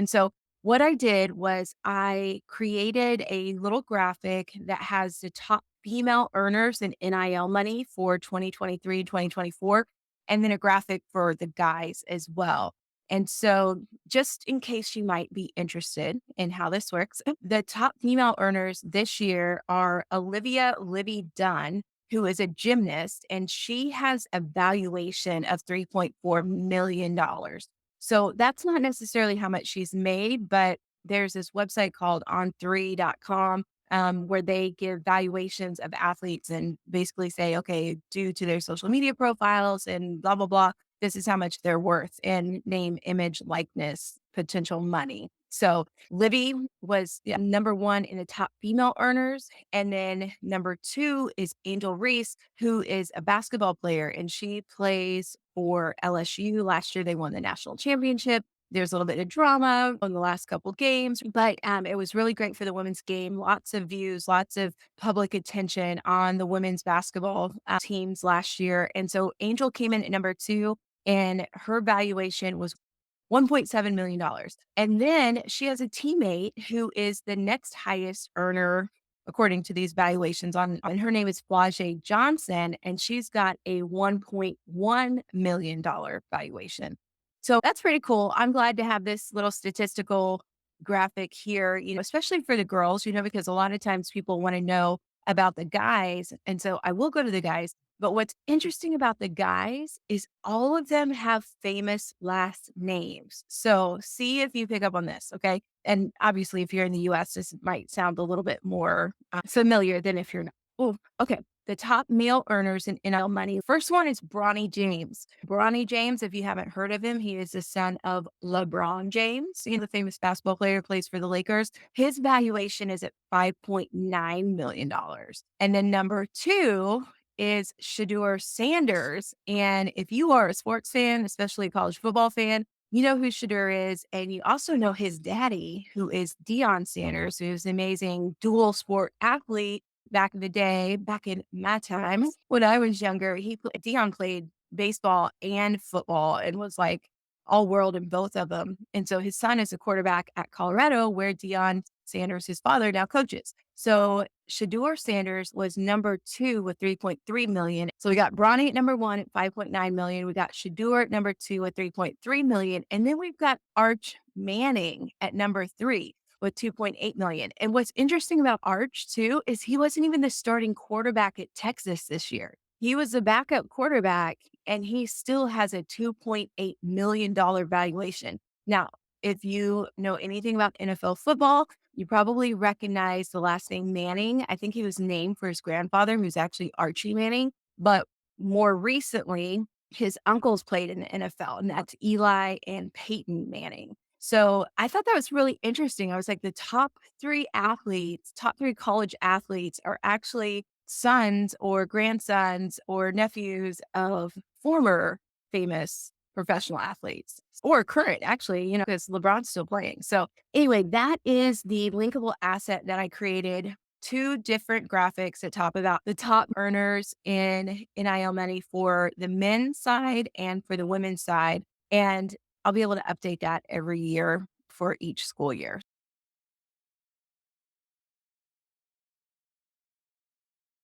And so what I did was I created a little graphic that has the top female earners in NIL money for 2023, 2024, and then a graphic for the guys as well. And so, just in case you might be interested in how this works, the top female earners this year are Olivia Livvie Dunne, who is a gymnast, and she has a valuation of $3.4 million. So that's not necessarily how much she's made, but there's this website called on3.com where they give valuations of athletes and basically say, okay, due to their social media profiles and blah, blah, blah, this is how much they're worth in name, image, likeness, potential money. So Libby was number one in the top female earners. And then number two is Angel Reese, who is a basketball player and she plays for LSU. Last year, they won the national championship. There's a little bit of drama on the last couple games, but it was really great for the women's game. Lots of views, lots of public attention on the women's basketball teams last year. And so Angel came in at number two, and her valuation was $1.7 million. And then she has a teammate who is the next highest earner, according to these valuations and her name is Flage Johnson, and she's got a $1.1 million valuation. So that's pretty cool. I'm glad to have this little statistical graphic here, especially for the girls, because a lot of times people want to know about the guys. And so I will go to the guys. But what's interesting about the guys is all of them have famous last names. So see if you pick up on this, okay? And obviously, if you're in the US, this might sound a little bit more familiar than if you're not. Oh, okay. The top male earners in NIL money. First one is Bronny James. Bronny James, if you haven't heard of him, he is the son of LeBron James, the famous basketball player, plays for the Lakers. His valuation is at $5.9 million. And then number two is Shedeur Sanders. And if you are a sports fan, especially a college football fan, you know who Shedeur is. And you also know his daddy, who is Deion Sanders, who's an amazing dual sport athlete back in the day, back in my time when I was younger. Deion played baseball and football and was like all world in both of them. And so his son is a quarterback at Colorado, where Deion Sanders, his father, now coaches. So Shedeur Sanders was number two with 3.3 million. So we got Bronny at number one at 5.9 million. We got Shedeur at number two with 3.3 million. And then we've got Arch Manning at number three with 2.8 million. And what's interesting about Arch too is he wasn't even the starting quarterback at Texas this year. He was the backup quarterback and he still has a $2.8 million valuation. Now, if you know anything about NFL football, you probably recognize the last name Manning. I think he was named for his grandfather, who's actually Archie Manning. But more recently, his uncles played in the NFL, and that's Eli and Peyton Manning. So I thought that was really interesting. I was like, the top three athletes, top three college athletes are actually sons or grandsons or nephews of former famous professional athletes or current, actually, because LeBron's still playing. So anyway, that is the linkable asset that I created. Two different graphics that talk about the top earners in NIL money for the men's side and for the women's side. And I'll be able to update that every year for each school year.